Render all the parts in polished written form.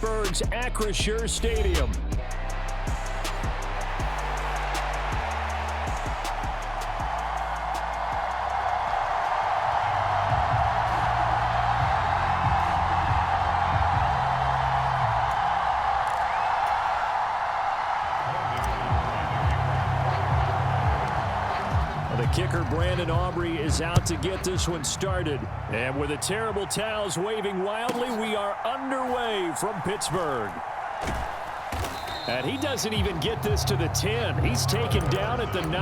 Pittsburgh's Acrisure Stadium. The kicker, Brandon Aubrey, is out to get this one started. And with the terrible towels waving wildly, we are underway from Pittsburgh. And he doesn't even get this to the 10. He's taken down at the 9.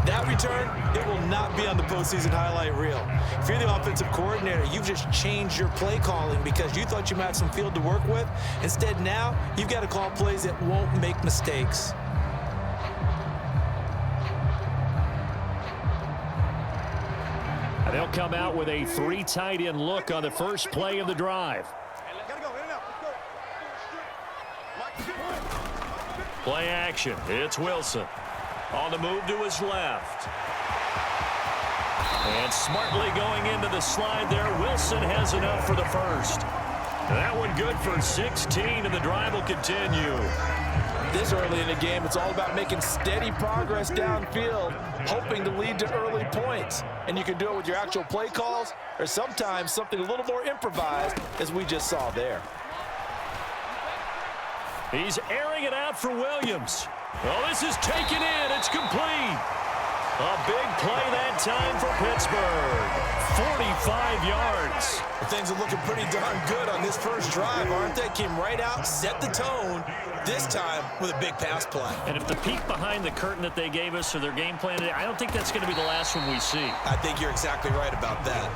That return, it will not be on the postseason highlight reel. If you're the offensive coordinator, you've just changed your play calling because you thought you had some field to work with. Instead, now you've got to call plays that won't make mistakes. They'll come out with a 3 tight end look on the first play of the drive. Play action. It's Wilson. On the move to his left. And smartly going into the slide there, Wilson has enough for the first. That one good for 16, and the drive will continue. This early in the game, it's all about making steady progress downfield, hoping to lead to early points. And you can do it with your actual play calls or sometimes something a little more improvised, as we just saw there. He's airing it out for Williams. Oh, this is taken in. It's complete. A big play that time for Pittsburgh. 45 yards. Well, things are looking pretty darn good on this first drive, aren't they? Came right out, set the tone, this time with a big pass play. And if the peek behind the curtain that they gave us or their game plan today, I don't think that's going to be the last one we see. I think you're exactly right about that.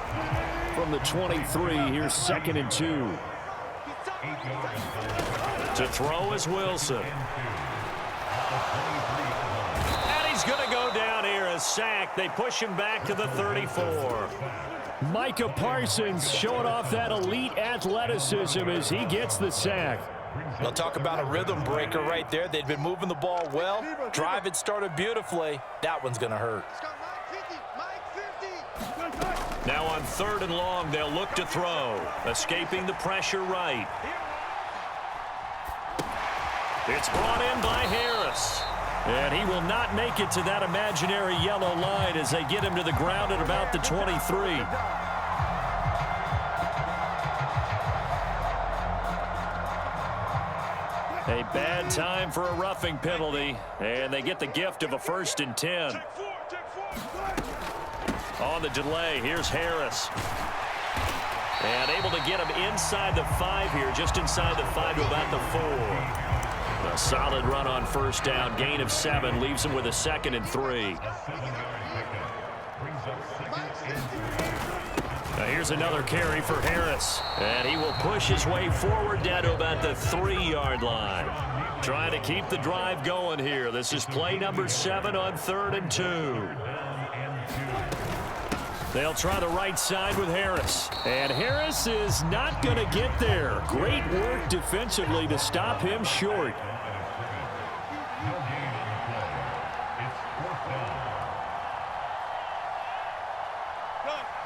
From the 23, here's 2nd and 2. To throw is Wilson. And he's going to go down here, a sack. They push him back to the 34. Micah Parsons showing off that elite athleticism as he gets the sack. They'll talk about a rhythm breaker right there. They'd been moving the ball well. Drive had started beautifully. That one's going to hurt. Now on 3rd and long, they'll look to throw. Escaping the pressure right. It's brought in by Harris. And he will not make it to that imaginary yellow line as they get him to the ground at about the 23. A bad time for a roughing penalty, and they get the gift of a 1st and 10. On the delay, here's Harris. And able to get him inside the 5 here, just inside the 5 to about the 4. A solid run on 1st down, gain of 7, leaves him with a 2nd and 3. Now here's another carry for Harris. And he will push his way forward down to about the 3-yard line. Trying to keep the drive going here. This is play number 7 on 3rd and 2. They'll try the right side with Harris. And Harris is not going to get there. Great work defensively to stop him short.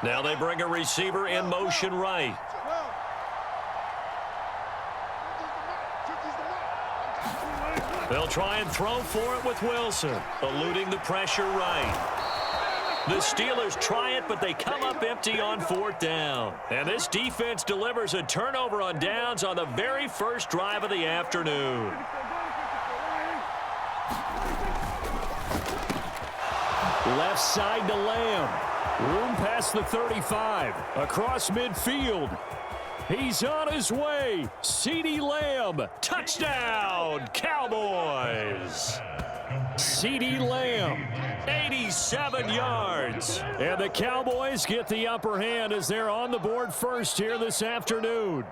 Now they bring a receiver in motion right. They'll try and throw for it with Wilson, eluding the pressure right. The Steelers try it, but they come up empty on 4th down. And this defense delivers a turnover on downs on the very first drive of the afternoon. Left side to Lamb. Room past the 35. Across midfield. He's on his way. CeeDee Lamb. Touchdown, Cowboys. CeeDee Lamb, 87 yards. And the Cowboys get the upper hand as they're on the board first here this afternoon.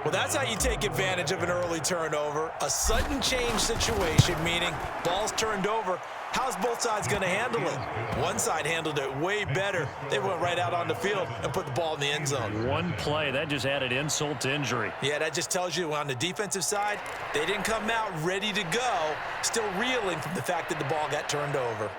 Well, that's how you take advantage of an early turnover. A sudden change situation, meaning ball's turned over. How's both sides going to handle it? One side handled it way better. They went right out on the field and put the ball in the end zone. One play, that just added insult to injury. Yeah, that just tells you on the defensive side, they didn't come out ready to go, still reeling from the fact that the ball got turned over.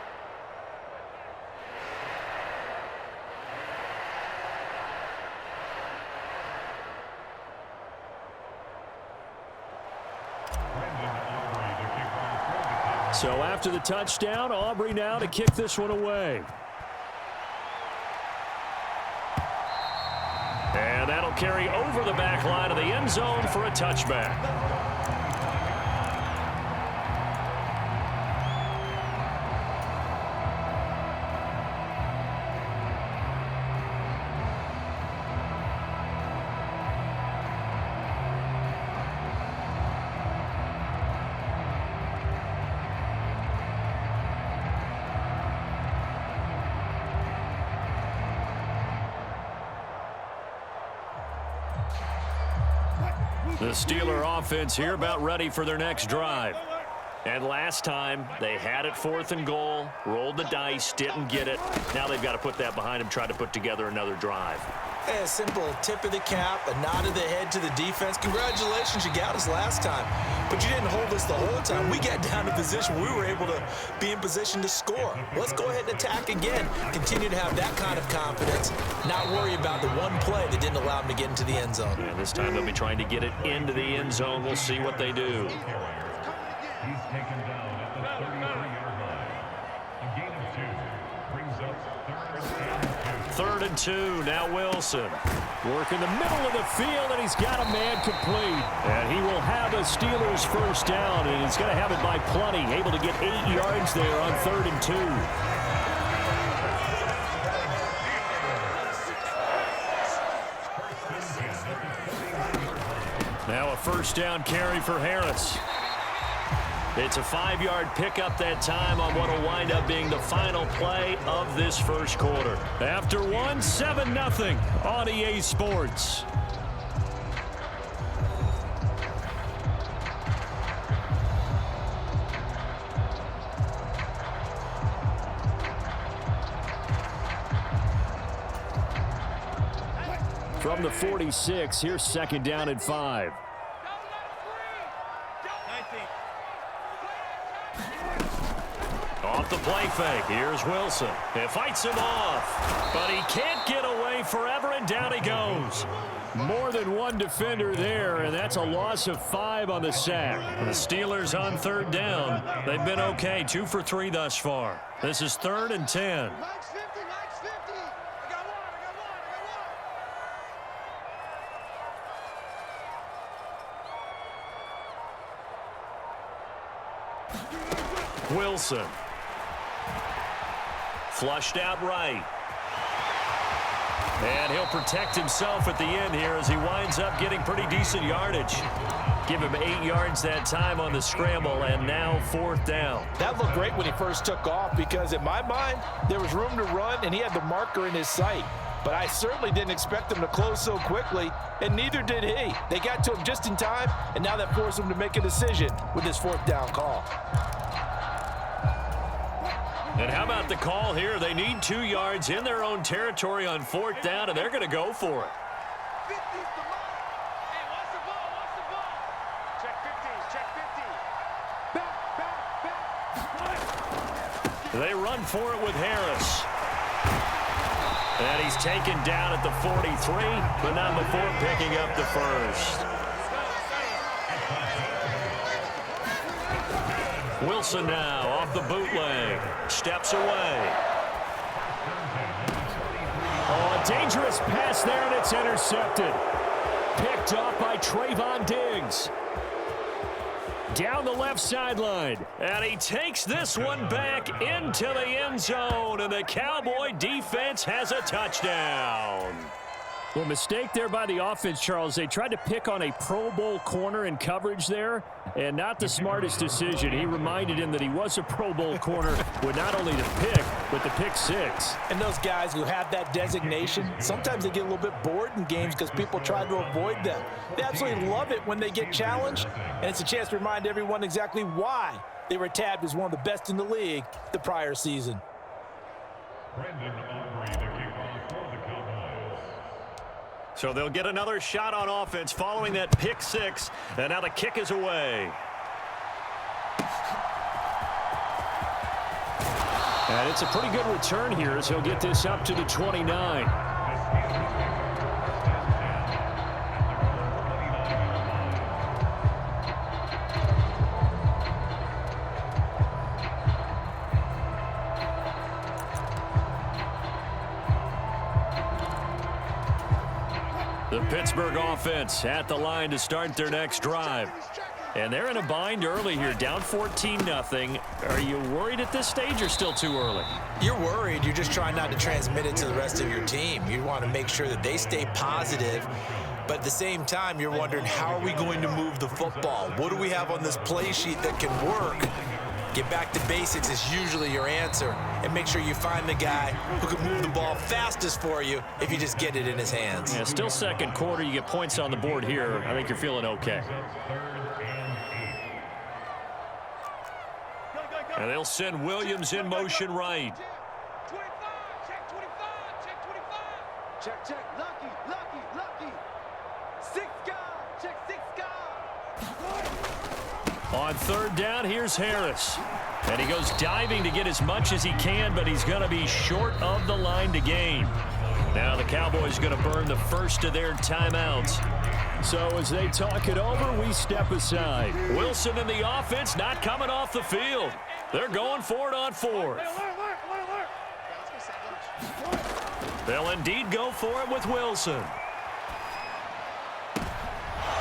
So after the touchdown, Aubrey now to kick this one away. And that'll carry over the back line of the end zone for a touchback. The Steeler offense here about ready for their next drive. And last time, they had it 4th and goal, rolled the dice, didn't get it. Now they've got to put that behind them, try to put together another drive. Hey, a simple tip of the cap, a nod of the head to the defense. Congratulations, you got us last time. But you didn't hold us the whole time. We got down to position. We were able to be in position to score. Let's go ahead and attack again. Continue to have that kind of confidence. Not worry about the one play that didn't allow them to get into the end zone. And this time they'll be trying to get it into the end zone. We'll see what they do. He's taken down at the 33-yard line. A gain of 2 brings up 3rd and 2. 3rd and 2. Now Wilson. Work in the middle of the field, and he's got a man complete. And he will have a Steelers first down, and he's going to have it by plenty. Able to get 8 yards there on 3rd and 2. Now a first down carry for Harris. It's a 5-yard pickup that time on what will wind up being the final play of this first quarter. After one, 7-0 on EA Sports. From the 46, here's 2nd down and 5. Off the play fake. Here's Wilson. It fights him off, but he can't get away forever, and down he goes. More than one defender there, and that's a loss of 5 on the sack. The Steelers on 3rd down. They've been okay, 2 for 3 thus far. This is 3rd and 10. Wilson. Flushed out right. And he'll protect himself at the end here as he winds up getting pretty decent yardage. Give him 8 yards that time on the scramble, and now 4th down. That looked great when he first took off because, in my mind, there was room to run, and he had the marker in his sight. But I certainly didn't expect him to close so quickly, and neither did he. They got to him just in time, and now that forced him to make a decision with this 4th down call. And how about the call here? They need 2 yards in their own territory on 4th down, and they're going to go for it. They run for it with Harris. And he's taken down at the 43, but not before picking up the first. Wilson now off the bootleg. Steps away. Oh, a dangerous pass there, and it's intercepted. Picked off by Trayvon Diggs. Down the left sideline. And he takes this one back into the end zone, and the Cowboy defense has a touchdown. Well, mistake there by the offense, Charles. They tried to pick on a Pro Bowl corner in coverage there, and not the smartest decision. He reminded him that he was a Pro Bowl corner with not only the pick, but the pick 6. And those guys who have that designation, sometimes they get a little bit bored in games because people try to avoid them. They absolutely love it when they get challenged, and it's a chance to remind everyone exactly why they were tabbed as one of the best in the league the prior season. Brandon Aubrey, the kickoff for the Cowboys. So they'll get another shot on offense following that pick 6, and now the kick is away. And it's a pretty good return here as he'll get this up to the 29. Pittsburgh offense at the line to start their next drive. And they're in a bind early here, down 14-0. Are you worried at this stage or still too early? You're worried. You're just trying not to transmit it to the rest of your team. You want to make sure that they stay positive. But at the same time, you're wondering, how are we going to move the football? What do we have on this play sheet that can work? Get back to basics is usually your answer. And make sure you find the guy who can move the ball fastest for you if you just get it in his hands. Yeah, still second quarter. You get points on the board here. I think you're feeling okay. And they'll send Williams in motion right. 25, check 25, check 25. Check, lucky. 6 guy, check 6 guy. On third down, here's Harris. And he goes diving to get as much as he can, but he's going to be short of the line to gain. Now the Cowboys going to burn the first of their timeouts. So as they talk it over, we step aside. Wilson and the offense not coming off the field. They're going for it on fourth. They'll indeed go for it with Wilson.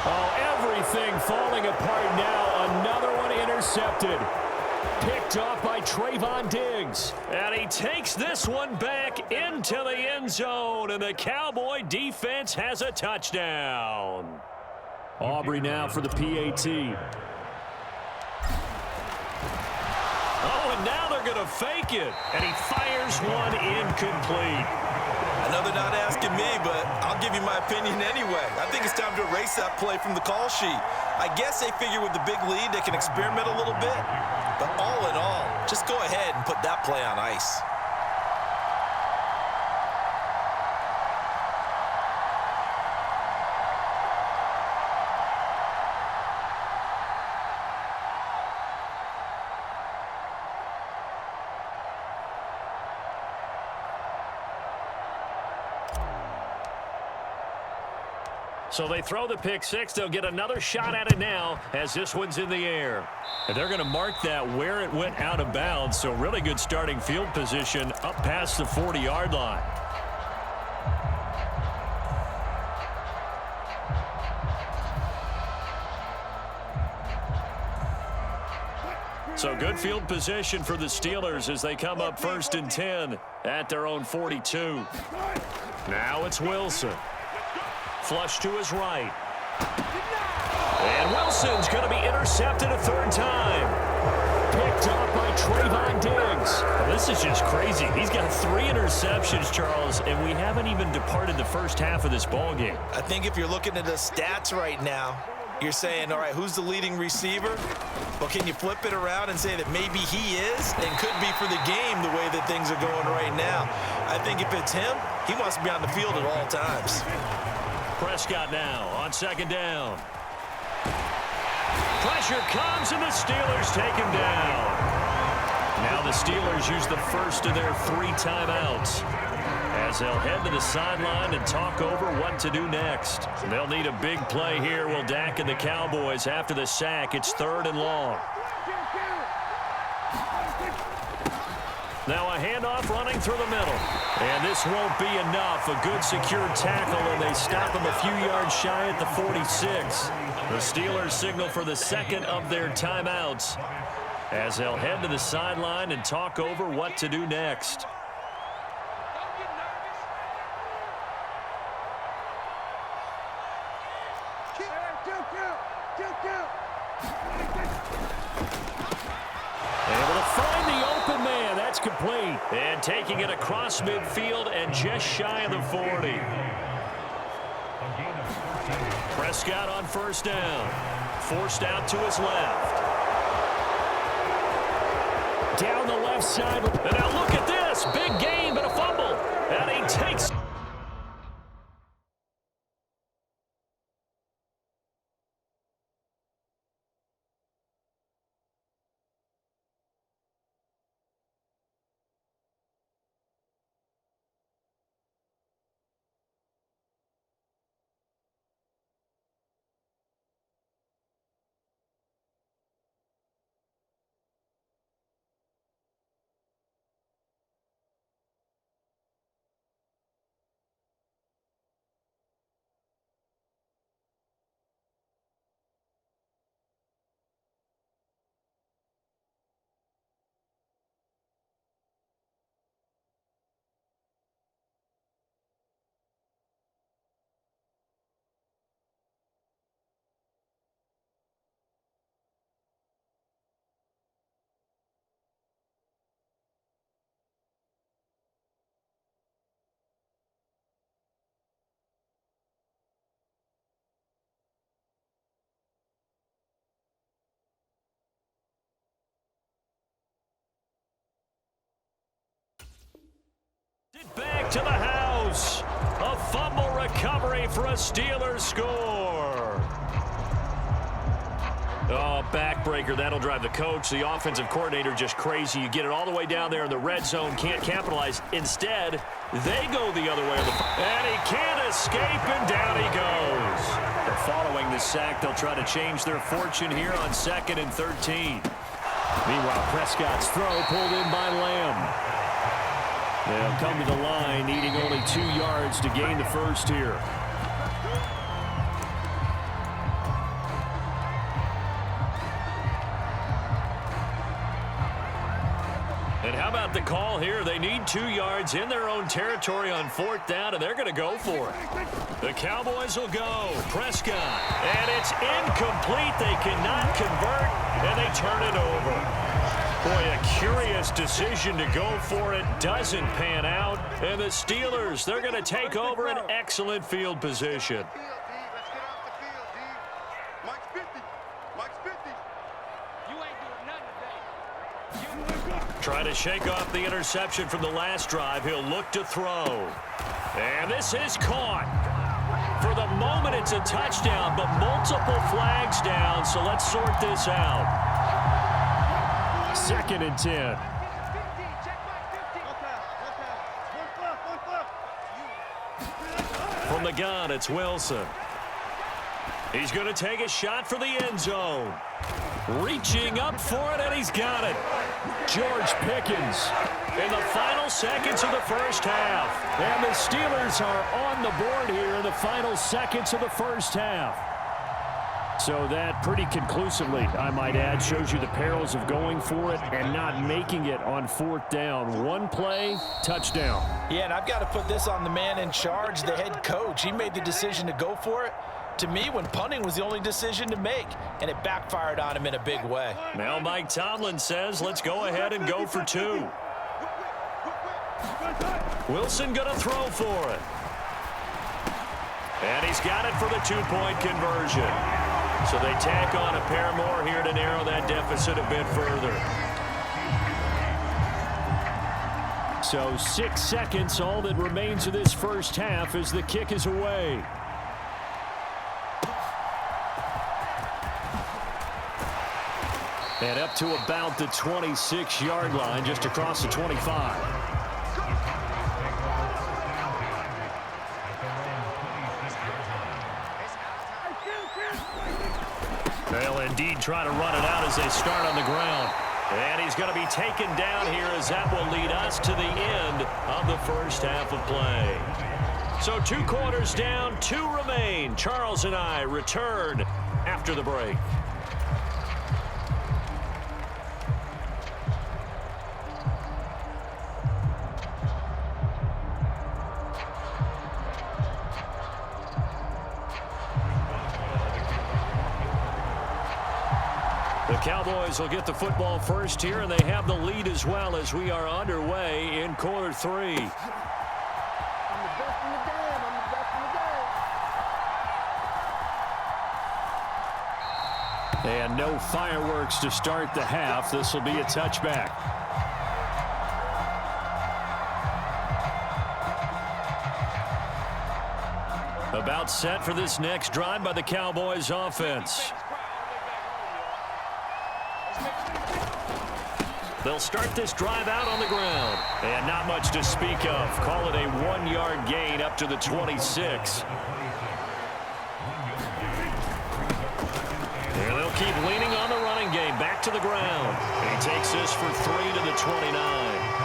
Oh, everything falling apart now. Another one intercepted. Picked off by Trayvon Diggs. And he takes this one back into the end zone. And the Cowboy defense has a touchdown. Aubrey now for the PAT. Oh, and now they're going to fake it. And he fires one incomplete. Another not asking me, but I'll give you my opinion anyway. I think it's time to erase that play from the call sheet. I guess they figure with the big lead they can experiment a little bit. But all in all, just go ahead and put that play on ice. So they throw the pick six. They'll get another shot at it now as this one's in the air. And they're going to mark that where it went out of bounds. So really good starting field position up past the 40-yard line. So good field position for the Steelers as they come up 1st and 10 at their own 42. Now it's Wilson. Flush to his right. And Wilson's going to be intercepted a third time. Picked off by Trayvon Diggs. Well, this is just crazy. He's got 3 interceptions, Charles, and we haven't even departed the first half of this ballgame. I think if you're looking at the stats right now, you're saying, all right, who's the leading receiver? Well, can you flip it around and say that maybe he is and could be for the game the way that things are going right now? I think if it's him, he wants to be on the field at all times. Prescott now on second down. Pressure comes and the Steelers take him down. Now the Steelers use the first of their 3 timeouts as they'll head to the sideline and talk over what to do next. They'll need a big play here. Will Dak and the Cowboys after the sack. It's 3rd and long. Now a handoff running through the middle. And this won't be enough. A good secure tackle, and they stop him a few yards shy at the 46. The Steelers signal for the second of their timeouts as they'll head to the sideline and talk over what to do next. Able to find the open man. That's complete. And taking it across midfield and just shy of the 40. Prescott on first down. Forced out to his left. Down the left side. And now look at this. Big gain, but a fumble. And he takes to the house. A fumble recovery for a Steelers score. Oh, backbreaker. That'll drive the coach, the offensive coordinator, just crazy. You get it all the way down there in the red zone, can't capitalize. Instead, they go the other way. And he can't escape, and down he goes. Following the sack, they'll try to change their fortune here on 2nd and 13. Meanwhile, Prescott's throw pulled in by Lamb. They'll come to the line, needing only 2 yards to gain the first here. And how about the call here? They need 2 yards in their own territory on 4th down, and they're going to go for it. The Cowboys will go. Prescott. And it's incomplete. They cannot convert, and they turn it over. Boy, a curious decision to go for it. Doesn't pan out. And the Steelers, they're going to take over an excellent field position. Let's get off the field, D. Mike's 50. Mike's 50. You ain't doing nothing today. Trying to shake off the interception from the last drive. He'll look to throw. And this is caught. For the moment, it's a touchdown, but multiple flags down, so let's sort this out. 2nd and 10. From the gun, it's Wilson. He's going to take a shot for the end zone. Reaching up for it, and he's got it. George Pickens in the final seconds of the first half. And the Steelers are on the board here in the final seconds of the first half. So that pretty conclusively, I might add, shows you the perils of going for it and not making it on 4th down. One play, touchdown. Yeah, and I've got to put this on the man in charge, the head coach. He made the decision to go for it. To me, when punting was the only decision to make, and it backfired on him in a big way. Now Mike Tomlin says, let's go ahead and go for 2. Wilson going to throw for it. And he's got it for the 2-point conversion. So they tack on a pair more here to narrow that deficit a bit further. So 6 seconds, all that remains of this first half as the kick is away. And up to about the 26-yard line, just across the 25. They'll indeed try to run it out as they start on the ground. And he's going to be taken down here as that will lead us to the end of the first half of play. So 2 quarters down, 2 remain. Charles and I return after the break. The Cowboys will get the football first here, and they have the lead as well as we are underway in quarter 3. And no fireworks to start the half. This will be a touchback. About set for this next drive by the Cowboys offense. They'll start this drive out on the ground. And not much to speak of. Call it a 1-yard gain up to the 26. And they'll keep leaning on the running game. Back to the ground. And he takes this for 3 to the 29.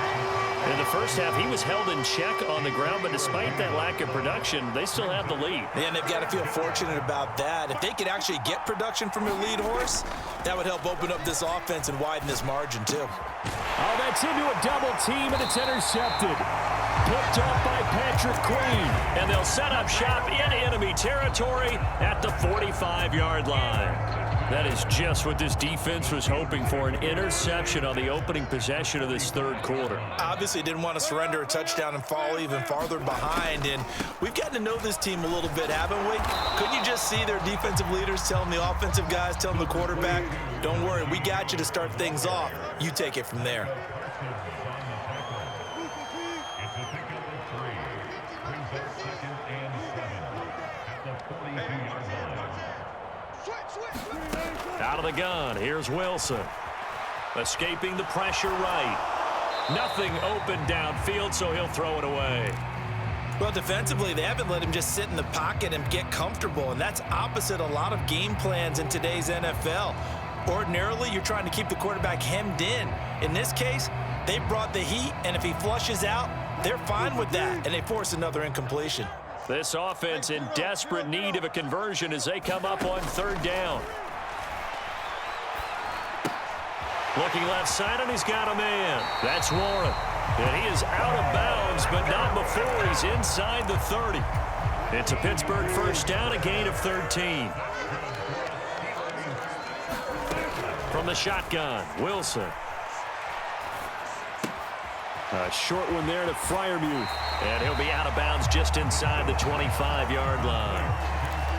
In the first half, he was held in check on the ground, but despite that lack of production, they still have the lead. And they've got to feel fortunate about that. If they could actually get production from their lead horse, that would help open up this offense and widen this margin, too. Oh, that's into a double team, and it's intercepted. Picked up by Patrick Queen. And they'll set up shop in enemy territory at the 45-yard line. That is just what this defense was hoping for, an interception on the opening possession of this third quarter. Obviously didn't want to surrender a touchdown and fall even farther behind, and we've gotten to know this team a little bit, haven't we? Couldn't you just see their defensive leaders telling the offensive guys, telling the quarterback, don't worry, we got you to start things off. You take it from there. It's a pick up of 3. Out of the gun, here's Wilson. Escaping the pressure right. Nothing open downfield, so he'll throw it away. Well, defensively, they haven't let him just sit in the pocket and get comfortable, and that's opposite a lot of game plans in today's NFL. Ordinarily, you're trying to keep the quarterback hemmed in. In this case, they brought the heat, and if he flushes out, they're fine with that, and they force another incompletion. This offense in desperate need of a conversion as they come up on third down. Looking left side, and he's got a man. That's Warren. And he is out of bounds, but not before he's inside the 30. It's a Pittsburgh first down, a gain of 13. From the shotgun, Wilson. A short one there to Freiermuth. And he'll be out of bounds just inside the 25-yard line.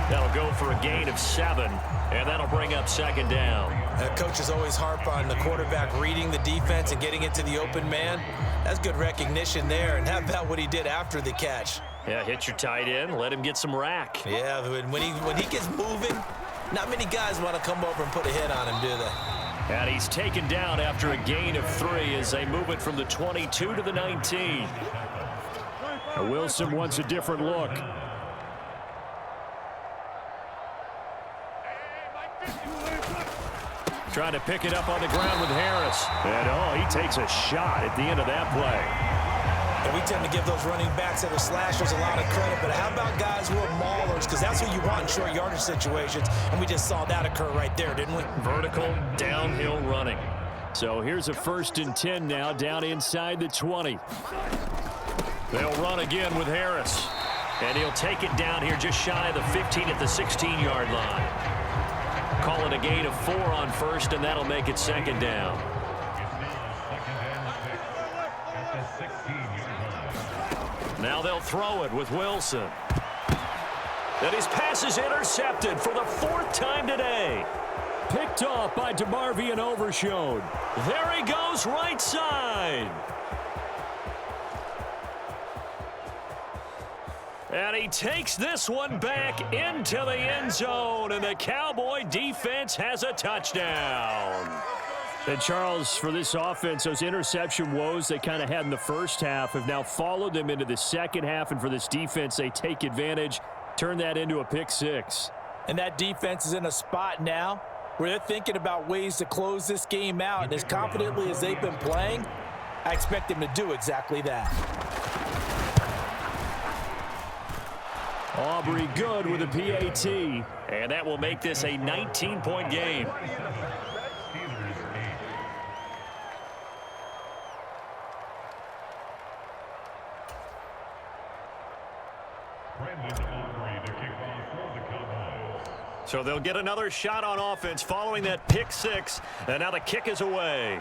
That'll go for a gain of 7, and that'll bring up second down. Coaches always harp on the quarterback reading the defense and getting it to the open man. That's good recognition there, and how about what he did after the catch? Yeah, hit your tight end, let him get some rack. Yeah, when he gets moving, not many guys want to come over and put a hit on him, do they? And he's taken down after a gain of 3 as they move it from the 22 to the 19. Wilson wants a different look. Trying to pick it up on the ground with Harris. And, he takes a shot at the end of that play. And we tend to give those running backs that are slashers a lot of credit, but how about guys who are maulers? Because that's who you want in short yardage situations, and we just saw that occur right there, didn't we? Vertical, downhill running. So here's a 1st and 10 now, down inside the 20. They'll run again with Harris. And he'll take it down here just shy of the 15 at the 16-yard line. Call it a gain of 4 on first, and that'll make it second down. Now they'll throw it with Wilson. And his pass is intercepted for the 4th time today. Picked off by DeMarvion Overshone. There he goes right side. And he takes this one back into the end zone, and the Cowboy defense has a touchdown. And Charles, for this offense, those interception woes they kind of had in the first half have now followed them into the second half, and for this defense, they take advantage, turn that into a pick 6. And that defense is in a spot now where they're thinking about ways to close this game out, and as confidently as they've been playing, I expect them to do exactly that. Aubrey good with a PAT, and that will make this a 19-point game. So they'll get another shot on offense following that pick 6, and now the kick is away.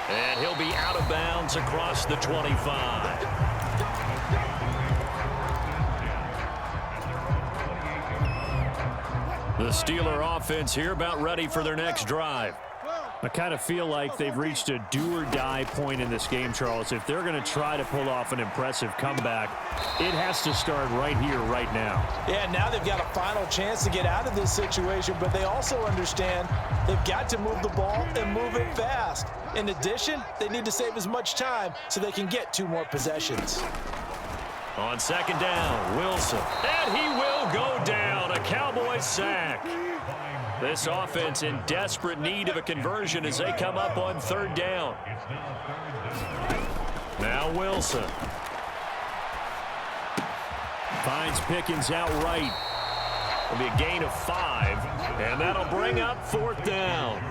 And he'll be out of bounds across the 25. The Steeler offense here about ready for their next drive. I kind of feel like they've reached a do-or-die point in this game, Charles. If they're going to try to pull off an impressive comeback, it has to start right here, right now. Yeah, now they've got a final chance to get out of this situation, but they also understand they've got to move the ball and move it fast. In addition, they need to save as much time so they can get 2 more possessions. On second down, Wilson. And he will go down. A Cowboy sack. This offense in desperate need of a conversion as they come up on third down. Now Wilson. Finds Pickens outright. It'll be a gain of 5, and that'll bring up 4th down.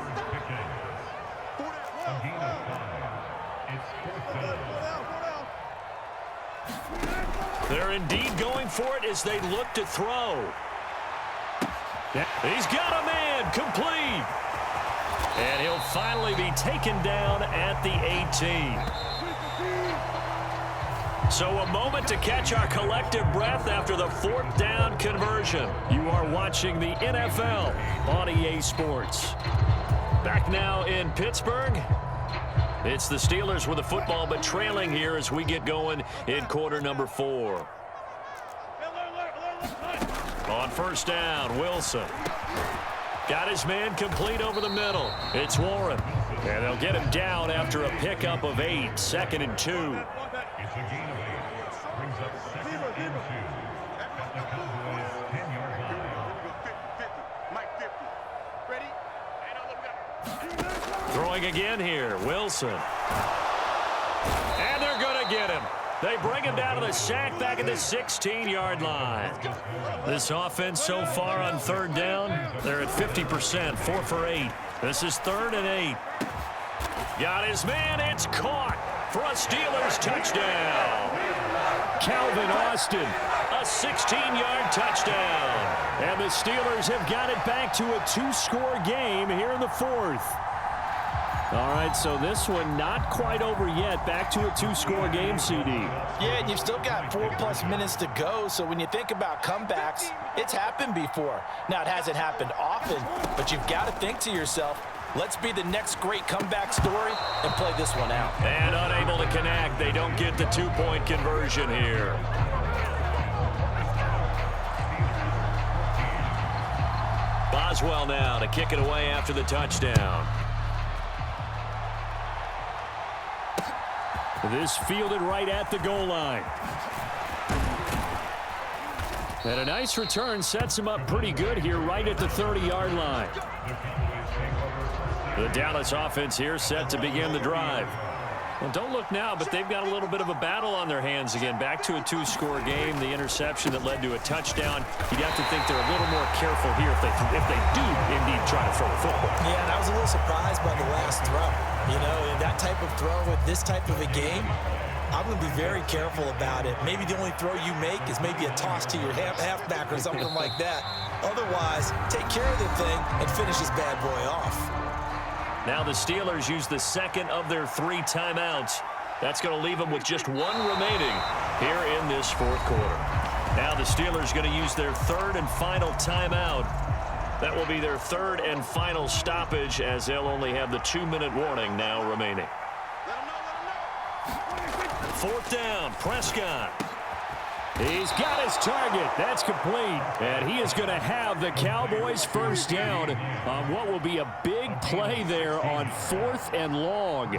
They're indeed going for it as they look to throw. He's got a man, complete. And he'll finally be taken down at the 18. So a moment to catch our collective breath after the 4th down conversion. You are watching the NFL on EA Sports. Back now in Pittsburgh. It's the Steelers with the football, but trailing here as we get going in quarter number 4. On first down, Wilson. Got his man complete over the middle. It's Warren. And they'll get him down after a pickup of 8. 2nd and 2. It's a gain of 8. Brings up 2nd and 2. At the Cowboys' 10-yard line. 50, Mike 50. Ready? Throwing again here, Wilson. And they're going to get him. They bring him down to the sack back at the 16-yard line. This offense so far on 3rd down, they're at 50%, 4 for 8. This is 3rd and 8. Got his man, it's caught for a Steelers touchdown. Calvin Austin, a 16-yard touchdown. And the Steelers have got it back to a 2-score game here in the 4th. All right, so this one not quite over yet. Back to a 2-score game, CD. Yeah, and you've still got 4+ minutes to go, so when you think about comebacks, it's happened before. Now, it hasn't happened often, but you've got to think to yourself, let's be the next great comeback story and play this one out. And unable to connect. They don't get the 2-point conversion here. Boswell now to kick it away after the touchdown. This fielded right at the goal line. And a nice return sets him up pretty good here right at the 30-yard line. The Dallas offense here set to begin the drive. Well, don't look now, but they've got a little bit of a battle on their hands again. Back to a 2-score game. The interception that led to a touchdown. You'd have to think they're a little more careful here if they do indeed try to throw the football. Yeah, and I was a little surprised by the last throw. You know, in that type of throw with this type of a game, I'm going to be very careful about it. Maybe the only throw you make is maybe a toss to your halfback or something like that. Otherwise, take care of the thing and finish this bad boy off. Now the Steelers use the 2nd of their 3 timeouts. That's going to leave them with just 1 remaining here in this 4th quarter. Now the Steelers going to use their 3rd and final timeout. That will be their 3rd and final stoppage, as they'll only have the 2-minute warning now remaining. 4th down, Prescott. He's got his target. That's complete. And he is going to have the Cowboys' first down on what will be a big play there on 4th and long.